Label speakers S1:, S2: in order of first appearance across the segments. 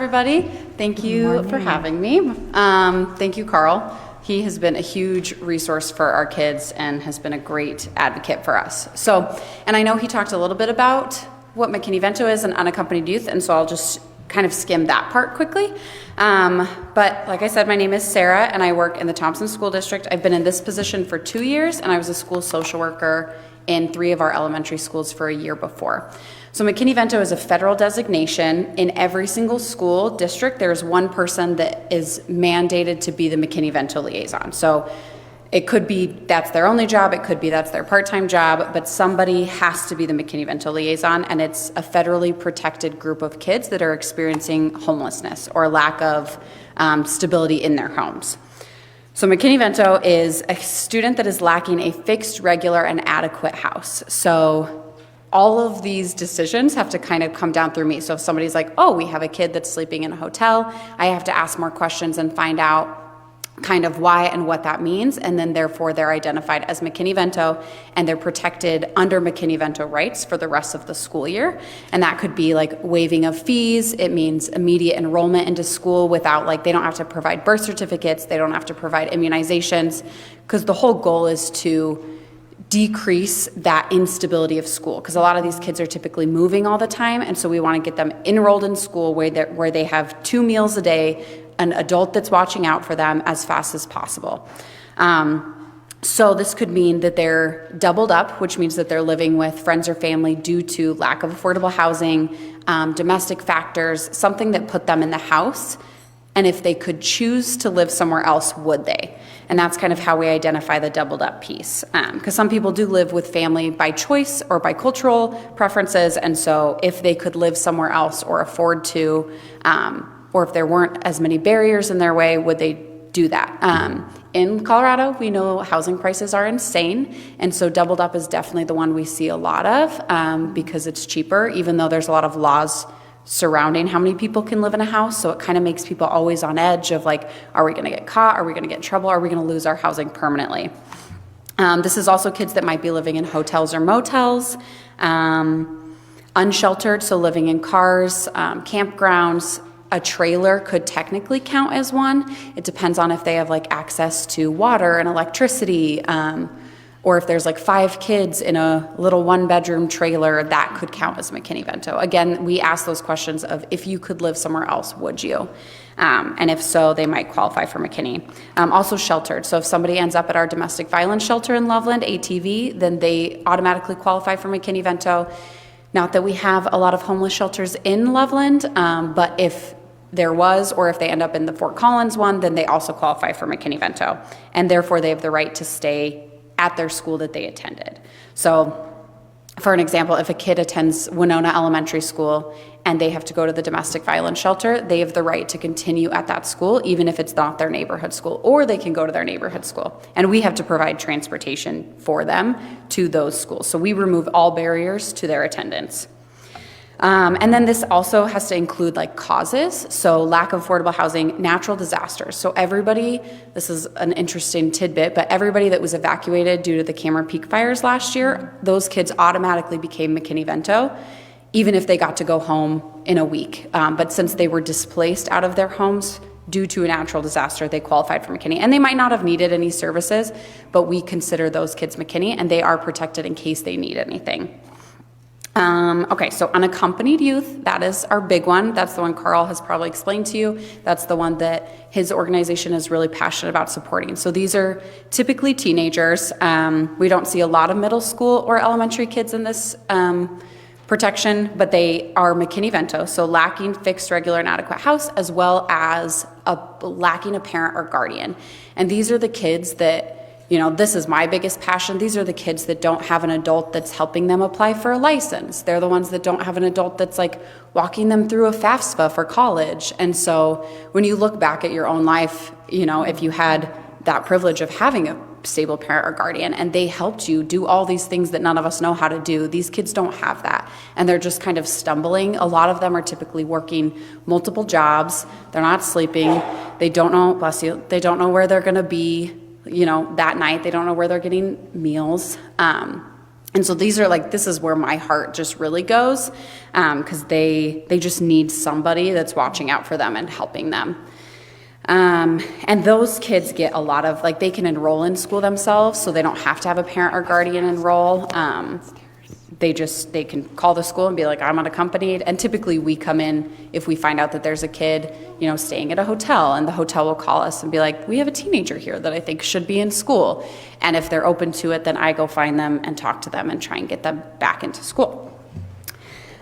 S1: everybody. Thank you for having me. Thank you, Carl. He has been a huge resource for our kids and has been a great advocate for us. And I know he talked a little bit about what McKinney-Vento is and unaccompanied youth, and so I'll just kind of skim that part quickly. But like I said, my name is Sarah and I work in the Thompson School District. I've been in this position for 2 years and I was a school social worker in 3 of our elementary schools for a year before. So McKinney-Vento is a federal designation. In every single school district, there's one person that is mandated to be the McKinney-Vento liaison. So it could be that's their only job, it could be that's their part-time job, but somebody has to be the McKinney-Vento liaison, and it's a federally protected group of kids that are experiencing homelessness or lack of stability in their homes. So McKinney-Vento is a student that is lacking a fixed, regular, and adequate house. So all of these decisions have to kind of come down through me. So if somebody's like, oh, we have a kid that's sleeping in a hotel, I have to ask more questions and find out kind of why and what that means, and then therefore they're identified as McKinney-Vento and they're protected under McKinney-Vento rights for the rest of the school year. And that could be like waiving of fees. It means immediate enrollment into school without, like, they don't have to provide birth certificates, they don't have to provide immunizations, because the whole goal is to decrease that instability of school, because a lot of these kids are typically moving all the time, and so we want to get them enrolled in school where they have 2 meals a day, an adult that's watching out for them as fast as possible. So this could mean that they're doubled up, which means that they're living with friends or family due to lack of affordable housing, domestic factors, something that put them in the house, and if they could choose to live somewhere else, would they? And that's kind of how we identify the doubled up piece. Because some people do live with family by choice or by cultural preferences, and so if they could live somewhere else or afford to, or if there weren't as many barriers in their way, would they do that? In Colorado, we know housing prices are insane, and so doubled up is definitely the one we see a lot of because it's cheaper, even though there's a lot of laws surrounding how many people can live in a house. So it kind of makes people always on edge of like, are we going to get caught? Are we going to get in trouble? Are we going to lose our housing permanently? This is also kids that might be living in hotels or motels, unsheltered, so living in cars, campgrounds. A trailer could technically count as one. It depends on if they have like access to water and electricity, or if there's like 5 kids in a little 1-bedroom trailer, that could count as McKinney-Vento. Again, we ask those questions of if you could live somewhere else, would you? And if so, they might qualify for McKinney. Also sheltered. So if somebody ends up at our domestic violence shelter in Loveland, ATV, then they automatically qualify for McKinney-Vento. Not that we have a lot of homeless shelters in Loveland, but if there was, or if they end up in the Fort Collins one, then they also qualify for McKinney-Vento. And therefore they have the right to stay at their school that they attended. So for an example, if a kid attends Winona Elementary School and they have to go to the domestic violence shelter, they have the right to continue at that school, even if it's not their neighborhood school, or they can go to their neighborhood school. And we have to provide transportation for them to those schools. So we remove all barriers to their attendance. And then this also has to include like causes, so lack of affordable housing, natural disasters. So everybody, this is an interesting tidbit, but everybody that was evacuated due to the Cameron Peak fires last year, those kids automatically became McKinney-Vento, even if they got to go home in a week. But since they were displaced out of their homes due to a natural disaster, they qualified for McKinney. And they might not have needed any services, but we consider those kids McKinney, and they are protected in case they need anything. Okay, so unaccompanied youth, that is our big one. That's the one Carl has probably explained to you. That's the one that his organization is really passionate about supporting. So these are typically teenagers. We don't see a lot of middle school or elementary kids in this protection, but they are McKinney-Vento, so lacking fixed, regular, and adequate house, as well as lacking a parent or guardian. And these are the kids that, you know, this is my biggest passion. These are the kids that don't have an adult that's helping them apply for a license. They're the ones that don't have an adult that's like walking them through a FAFSA for college. And so when you look back at your own life, you know, if you had that privilege of having a stable parent or guardian and they helped you do all these things that none of us know how to do, these kids don't have that. And they're just kind of stumbling. A lot of them are typically working multiple jobs. They're not sleeping. They don't know, bless you, they don't know where they're going to be, you know, that night. They don't know where they're getting meals. And And so this is where my heart just really goes, because they just need somebody that's watching out for them and helping them. And those kids get a lot of, they can enroll in school themselves, so they don't have to have a parent or guardian enroll. They can call the school and be like, I'm unaccompanied. And typically we come in if we find out that there's a kid, staying at a hotel, and the hotel will call us and be like, we have a teenager here that I think should be in school. And if they're open to it, then I go find them and talk to them and try and get them back into school.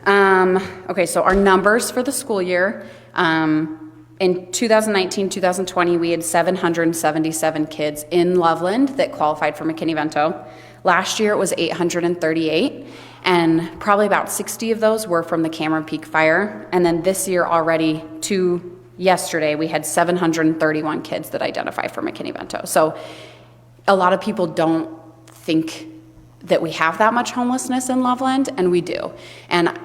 S1: Okay, so our numbers for the school year. In 2019-2020, we had 777 kids in Loveland that qualified for McKinney-Vento. Last year, it was 838, and probably about 60 of those were from the Cameron Peak Fire. And then this year already, to yesterday, we had 731 kids that identify for McKinney-Vento. So a lot of people don't think that we have that much homelessness in Loveland, and we do. And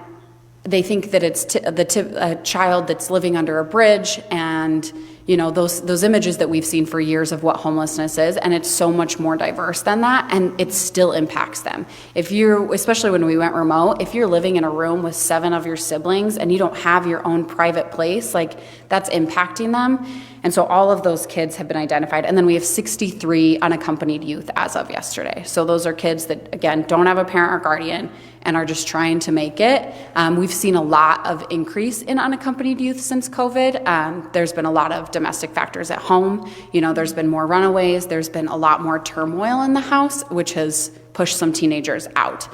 S1: they think that it's a child that's living under a bridge, and those images that we've seen for years of what homelessness is, and it's so much more diverse than that, and it still impacts them. Especially when we went remote, if you're living in a room with 7 of your siblings and you don't have your own private place, that's impacting them. And so all of those kids have been identified. And then we have 63 unaccompanied youth as of yesterday. So those are kids that, again, don't have a parent or guardian and are just trying to make it. We've seen a lot of increase in unaccompanied youth since COVID. There's been a lot of domestic factors at home. There's been more runaways. There's been a lot more turmoil in the house, which has pushed some teenagers out.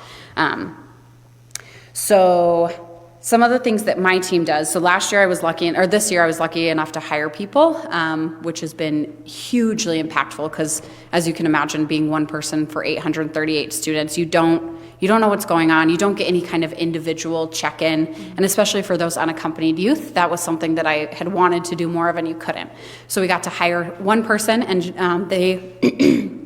S1: So some of the things that my team does. So this year I was lucky enough to hire people, which has been hugely impactful, because as you can imagine, being one person for 838 students, you don't know what's going on. You don't get any kind of individual check-in. And especially for those unaccompanied youth, that was something that I had wanted to do more of, and you couldn't. So we got to hire one person, and they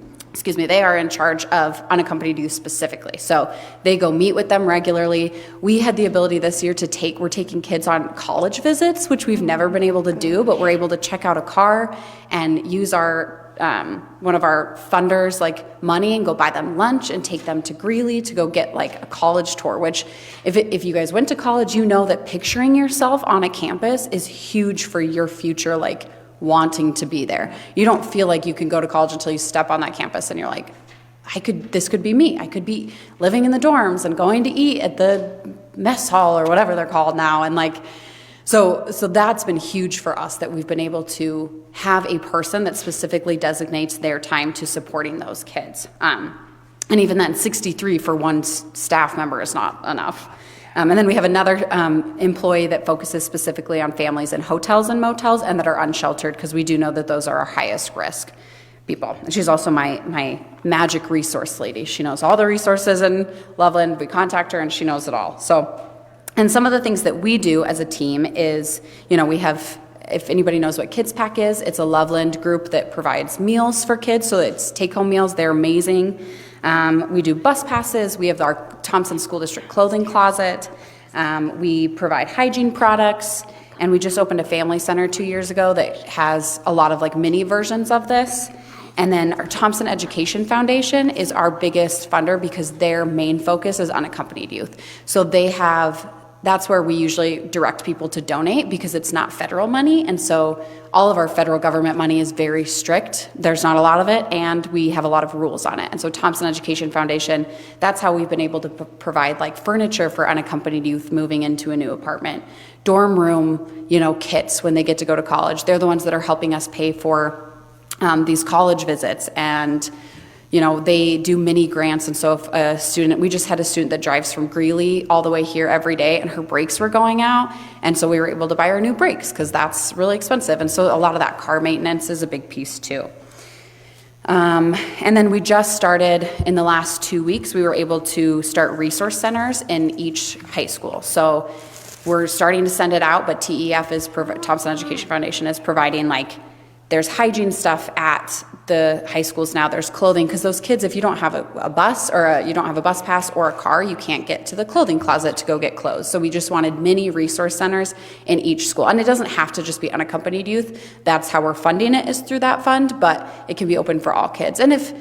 S1: they are in charge of unaccompanied youth specifically. So they go meet with them regularly. We had the ability this year we're taking kids on college visits, which we've never been able to do, but we're able to check out a car and use one of our funders money and go buy them lunch and take them to Greeley to go get a college tour, which if you guys went to college, that picturing yourself on a campus is huge for your future, wanting to be there. You don't feel like you can go to college until you step on that campus and you're like, this could be me. I could be living in the dorms and going to eat at the mess hall or whatever they're called now. And so that's been huge for us, that we've been able to have a person that specifically designates their time to supporting those kids. And even then, 63 for one staff member is not enough. And then we have another employee that focuses specifically on families in hotels and motels and that are unsheltered, because we do know that those are our highest risk people. And she's also my magic resource lady. She knows all the resources in Loveland. We contact her and she knows it all. And some of the things that we do as a team is, we have, if anybody knows what Kids Pack is, it's a Loveland group that provides meals for kids. So it's take-home meals. They're amazing. We do bus passes. We have our Thompson School District clothing closet. We provide hygiene products. And we just opened a family center 2 years ago that has a lot of mini versions of this. And then our Thompson Education Foundation is our biggest funder, because their main focus is unaccompanied youth. So that's where we usually direct people to donate, because it's not federal money. And so all of our federal government money is very strict. There's not a lot of it, and we have a lot of rules on it. And so Thompson Education Foundation, that's how we've been able to provide furniture for unaccompanied youth moving into a new apartment. Dorm room, kits when they get to go to college. They're the ones that are helping us pay for these college visits, and they do mini grants. And so if we just had a student that drives from Greeley all the way here every day, and her brakes were going out. And so we were able to buy her new brakes, because that's really expensive. And so a lot of that car maintenance is a big piece too. And then we just started in the last 2 weeks, we were able to start resource centers in each high school. So we're starting to send it out, but TEF Thompson Education Foundation is providing there's hygiene stuff at the high schools now, there's clothing, because those kids, if you don't have a bus or you don't have a bus pass or a car, you can't get to the clothing closet to go get clothes. So we just wanted mini resource centers in each school. And it doesn't have to just be unaccompanied youth. That's how we're funding it, is through that fund, but it can be open for all kids. And if,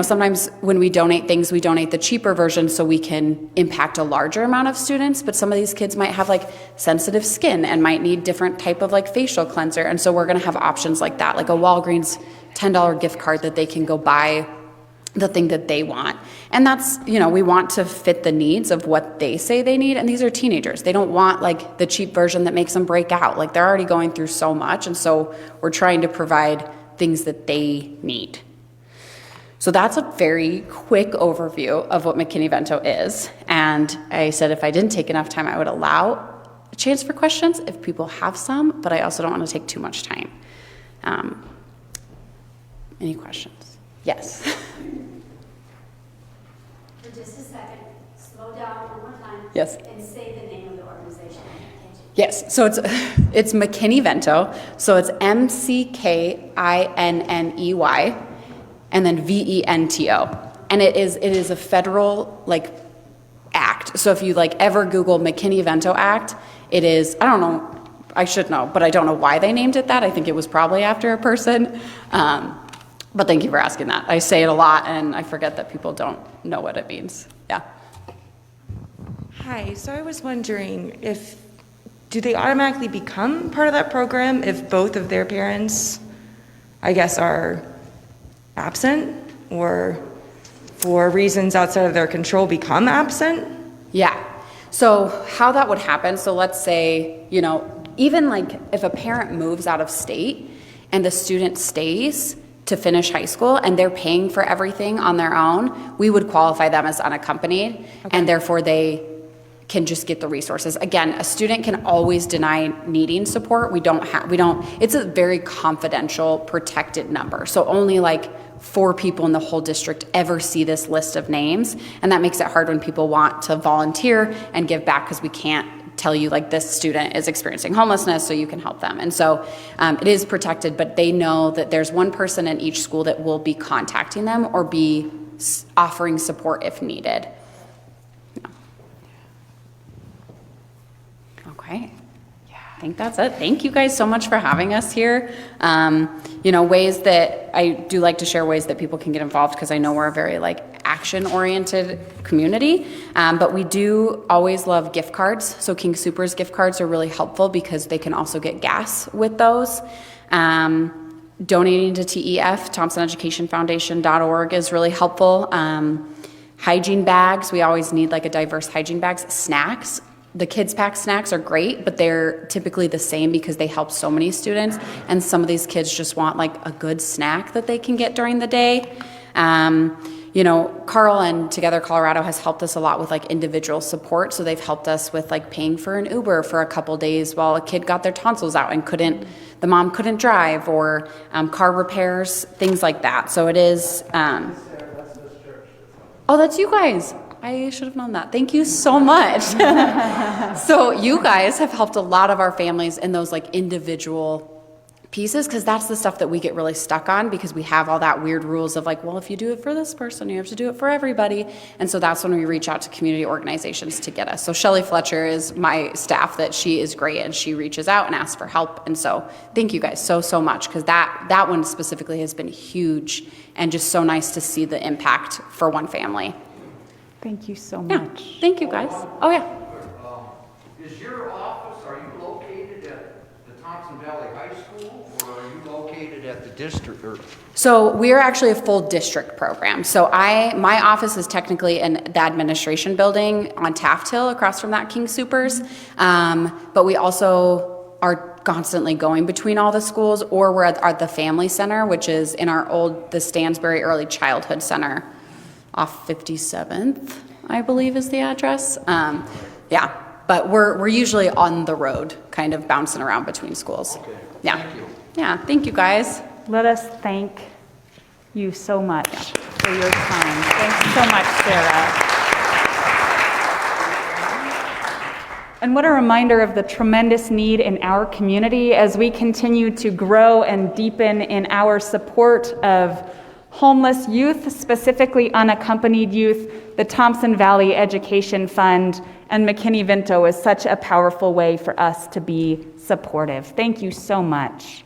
S1: sometimes when we donate things, we donate the cheaper version so we can impact a larger amount of students, but some of these kids might have like sensitive skin and might need different type of like facial cleanser. And so we're gonna have options like that, like a Walgreens $10 gift card that they can go buy the thing that they want. And that's, we want to fit the needs of what they say they need. And these are teenagers. They don't want like the cheap version that makes them break out. Like they're already going through so much. And so we're trying to provide things that they need. So that's a very quick overview of what McKinney-Vento is. And I said if I didn't take enough time, I would allow a chance for questions if people have some, but I also don't want to take too much time. Any questions? Yes.
S2: For just a second, slow down one more time.
S1: Yes.
S2: And say the name of the organization.
S1: Yes, so it's McKinney-Vento. So it's McKinney, and then VENTO. And it is a federal act. So if you ever Google McKinney-Vento Act, it is, I don't know, I should know, but I don't know why they named it that. I think it was probably after a person. But thank you for asking that. I say it a lot and I forget that people don't know what it means. Yeah.
S3: Hi, so I was wondering do they automatically become part of that program if both of their parents, I guess, are absent or for reasons outside of their control become absent?
S1: Yeah. So how that would happen, so let's say, even if a parent moves out of state and the student stays to finish high school and they're paying for everything on their own, we would qualify them as unaccompanied, okay. And therefore they can just get the resources. Again, a student can always deny needing support. It's a very confidential, protected number. So only 4 people in the whole district ever see this list of names. And that makes it hard when people want to volunteer and give back because we can't tell you this student is experiencing homelessness so you can help them. And so it is protected, but they know that there's one person in each school that will be contacting them or be offering support if needed. Okay. Yeah, I think that's it. Thank you guys so much for having us here. Ways that I do like to share ways that people can get involved because I know we're a very action-oriented community, but we do always love gift cards. So King Soopers gift cards are really helpful because they can also get gas with those. Donating to TEF, ThompsonEducationFoundation.org is really helpful. Hygiene bags, we always need a diverse hygiene bags. Snacks. The kids pack snacks are great, but they're typically the same because they help so many students. And some of these kids just want a good snack that they can get during the day. Carl and Together Colorado has helped us a lot with individual support. So they've helped us with paying for an Uber for a couple days while a kid got their tonsils out and the mom couldn't drive, or car repairs, things like that. So it is, oh, that's you guys. I should have known that. Thank you so much. So you guys have helped a lot of our families in those individual pieces, because that's the stuff that we get really stuck on because we have all that weird rules of if you do it for this person, you have to do it for everybody. And so that's when we reach out to community organizations to get us. So Shelly Fletcher is my staff, that she is great and she reaches out and asks for help. And so thank you guys so much, because that one specifically has been huge and just so nice to see the impact for one family.
S4: Thank you so
S1: Yeah.
S4: much.
S1: Thank you guys. Oh yeah.
S5: Is your office, are you located at the Thompson Valley High School, or are you located at the district?
S1: So we are actually a full district program. So my office is technically in the administration building on Taft Hill across from that King Soopers. But we also are constantly going between all the schools, or we're at the Family Center, which is in the Stansbury Early Childhood Center off 57th, I believe is the address. Yeah, but we're usually on the road, kind of bouncing around between schools.
S5: Okay.
S1: Yeah.
S5: Thank you.
S1: Yeah, thank you guys.
S4: Let us thank you so much for your time. Thanks so much, Sarah. And what a reminder of the tremendous need in our community as we continue to grow and deepen in our support of homeless youth, specifically unaccompanied youth. The Thompson Valley Education Fund and McKinney-Vento is such a powerful way for us to be supportive. Thank you so much.